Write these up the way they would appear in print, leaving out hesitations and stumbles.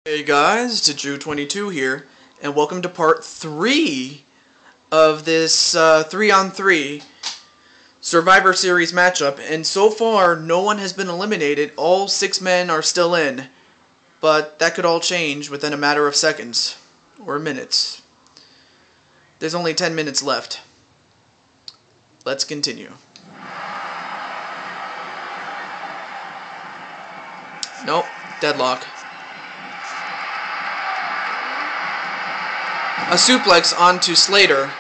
Hey guys, it's Drew22 here, and welcome to part 3 of this 3-on-3 Survivor Series matchup. And so far, no one has been eliminated. All 6 men are still in, but that could all change within a matter of seconds or minutes. There's only 10 minutes left. Let's continue. Nope, deadlock. A suplex onto Slater.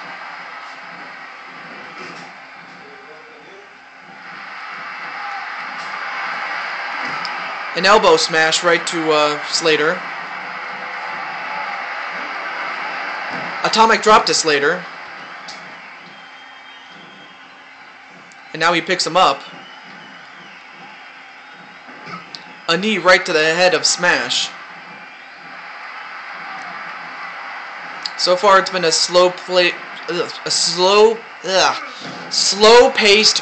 An elbow smash right to Slater. Atomic drop to Slater. And now he picks him up. A knee right to the head of Smash. So far, it's been a slow-paced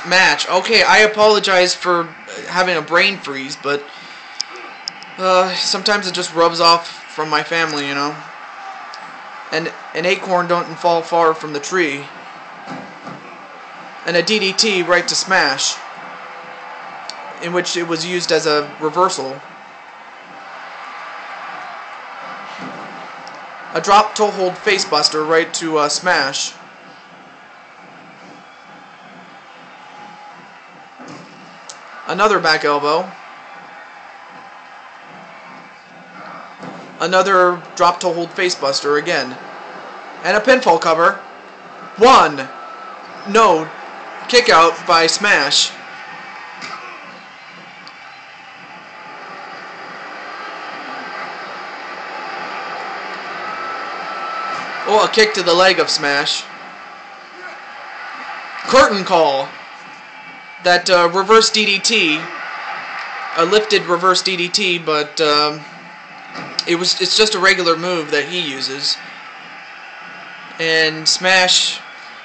match. Okay, I apologize for having a brain freeze, but sometimes it just rubs off from my family, you know. And an acorn don't fall far from the tree. And a DDT right to Smash, in which it was used as a reversal. A drop toe hold facebuster right to Smash. Another back elbow. Another drop toe hold facebuster again. And a pinfall cover. One. No. Kick out by Smash. Oh, a kick to the leg of Smash. Curtain call. That reverse DDT. A lifted reverse DDT, but it's just a regular move that he uses. And Smash,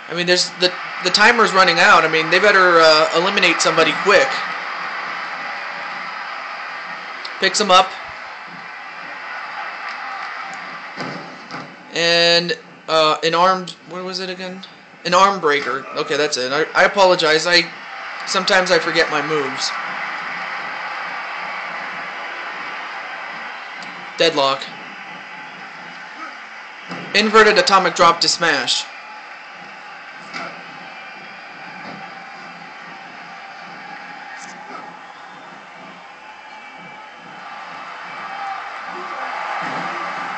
I mean, there's the timer's running out. I mean, they better eliminate somebody quick. Picks him up. And an armed, what was it again? An arm breaker. Okay, that's it. I apologize. Sometimes I forget my moves. Deadlock. Inverted atomic drop to Smash.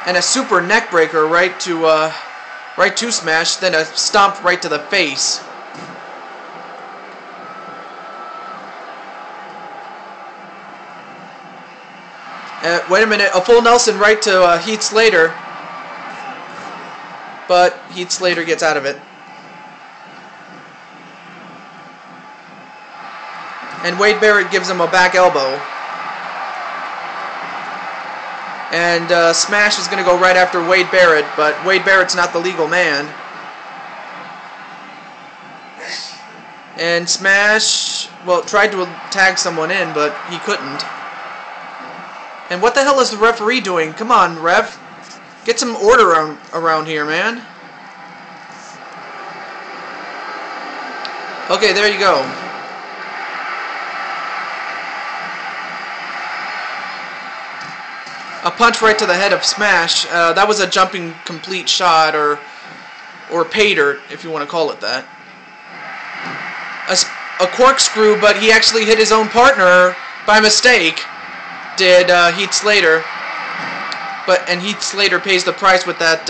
And a super neck breaker right to Smash, then a stomp right to the face. Wait a minute, a full Nelson right to Heath Slater, but Heath Slater gets out of it. And Wade Barrett gives him a back elbow. And Smash is going to go right after Wade Barrett, but Wade Barrett's not the legal man. And Smash, well, tried to tag someone in, but he couldn't. And what the hell is the referee doing? Come on, ref. Get some order around here, man. Okay, there you go. A punch right to the head of Smash. That was a jumping complete shot, or pay dirt, if you want to call it that. A corkscrew, but he actually hit his own partner by mistake. Did Heath Slater? And Heath Slater pays the price with that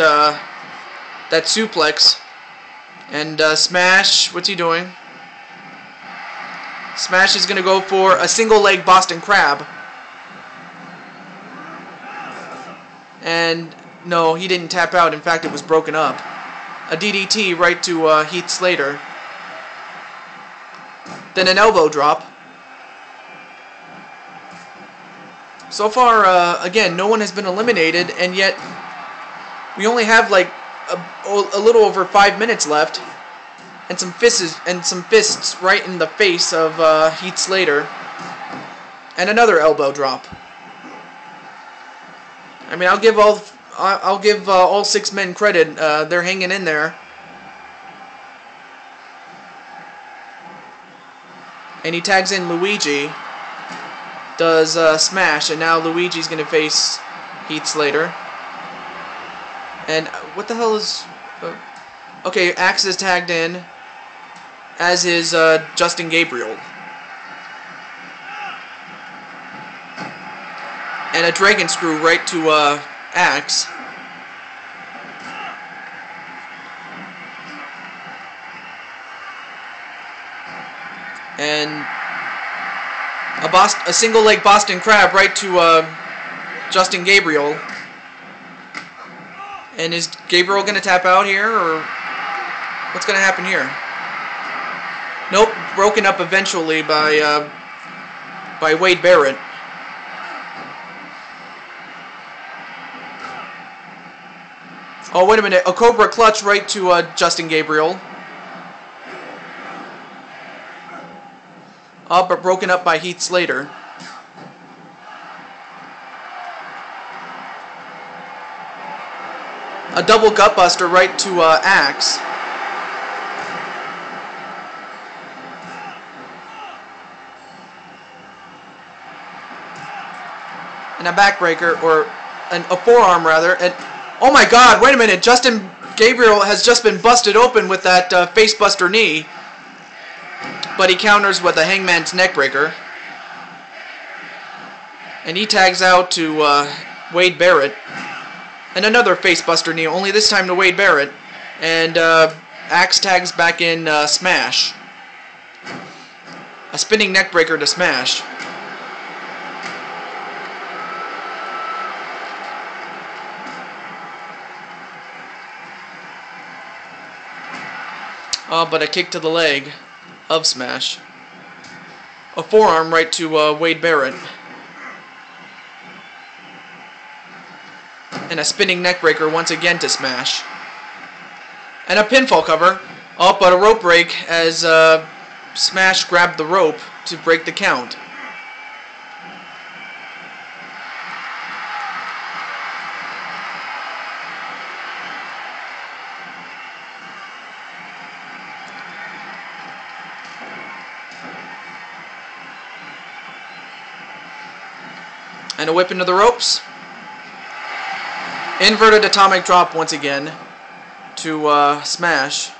suplex. And Smash, what's he doing? Smash is gonna go for a single leg Boston Crab. And no, he didn't tap out. In fact, it was broken up. A DDT right to Heath Slater. Then an elbow drop. So far, again, no one has been eliminated, and yet we only have like a little over 5 minutes left, and some fists right in the face of Heath Slater, and another elbow drop. I mean, I'll give all 6 men credit. They're hanging in there. And he tags in Luigi. Does smash, and now Luigi's gonna face Heath Slater. And what the hell is? Okay, Axe is tagged in, as is Justin Gabriel. And a dragon screw right to Axe. And a single leg Boston Crab right to Justin Gabriel. And is Gabriel going to tap out here, or what's going to happen here? Nope, broken up eventually by Wade Barrett. Oh, wait a minute. A Cobra clutch right to Justin Gabriel. But broken up by Heath Slater. A double gutbuster right to Axe. And a backbreaker, or a forearm rather. And oh my God! Wait a minute. Justin Gabriel has just been busted open with that facebuster knee. But he counters with a Hangman's neckbreaker. And he tags out to Wade Barrett. And another facebuster knee, only this time to Wade Barrett. And Axe tags back in Smash. A spinning neckbreaker to Smash. But a kick to the leg of Smash. A forearm right to Wade Barrett. And a spinning neckbreaker once again to Smash. And a pinfall cover. Oh, but a rope break as Smash grabbed the rope to break the count. And a whip into the ropes. Inverted atomic drop once again to Smash.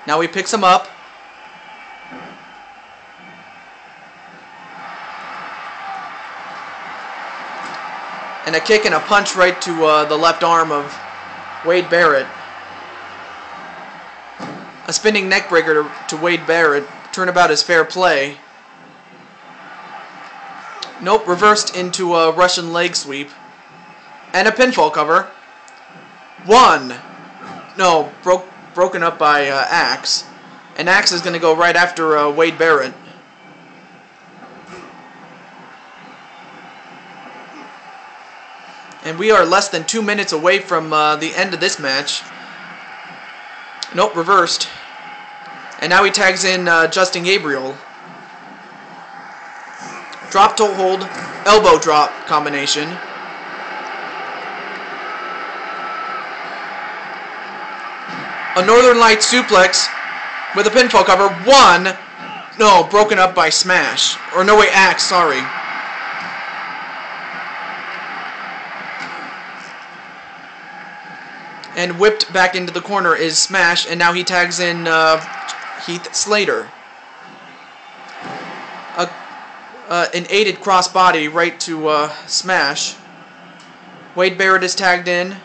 Now he picks him up. And a kick and a punch right to the left arm of Wade Barrett. A spinning neckbreaker to Wade Barrett. Turnabout is fair play. Nope, reversed into a Russian leg sweep. And a pinfall cover. One. No, broken up by Axe. And Axe is going to go right after Wade Barrett. And we are less than 2 minutes away from the end of this match. Nope, reversed. And now he tags in Justin Gabriel. Drop toe hold, elbow drop combination. A Northern Lights suplex with a pinfall cover. One. No, broken up by Smash. Or no, wait, Axe, sorry. And whipped back into the corner is Smash, and now he tags in Heath Slater. An aided crossbody right to Smash. Wade Barrett is tagged in,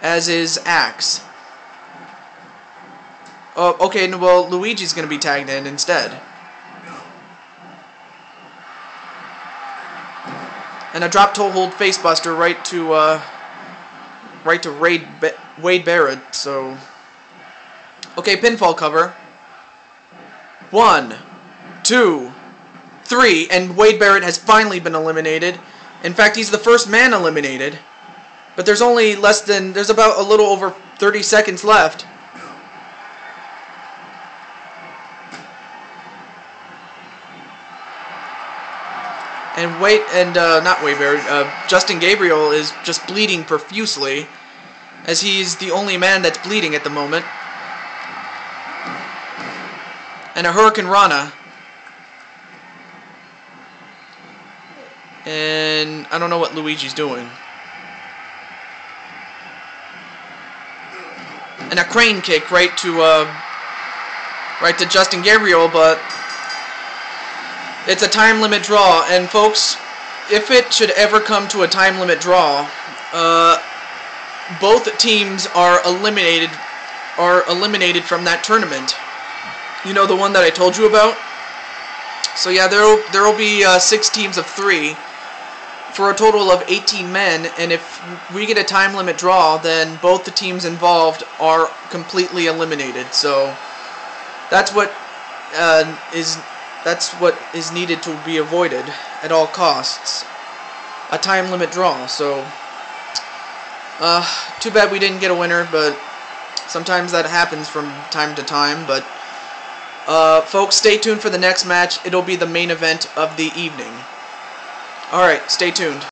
as is Axe. Okay, well, Luigi's going to be tagged in instead. And a drop toe hold facebuster right to Wade Barrett. So, okay, pinfall cover. 1, 2, 3, and Wade Barrett has finally been eliminated. In fact, he's the first man eliminated. But there's only there's about a little over 30 seconds left. Justin Gabriel is just bleeding profusely, as he's the only man that's bleeding at the moment. And a Hurricane Rana. And I don't know what Luigi's doing. And a crane kick right to Justin Gabriel, but it's a time limit draw. And folks, if it should ever come to a time limit draw, both teams are eliminated from that tournament. You know, the one that I told you about? So yeah, there will be 6 teams of 3 for a total of 18 men, and if we get a time limit draw, then both the teams involved are completely eliminated. So that's what is needed to be avoided at all costs. A time limit draw. So too bad we didn't get a winner, but sometimes that happens from time to time. But folks, stay tuned for the next match. It'll be the main event of the evening. Alright, stay tuned.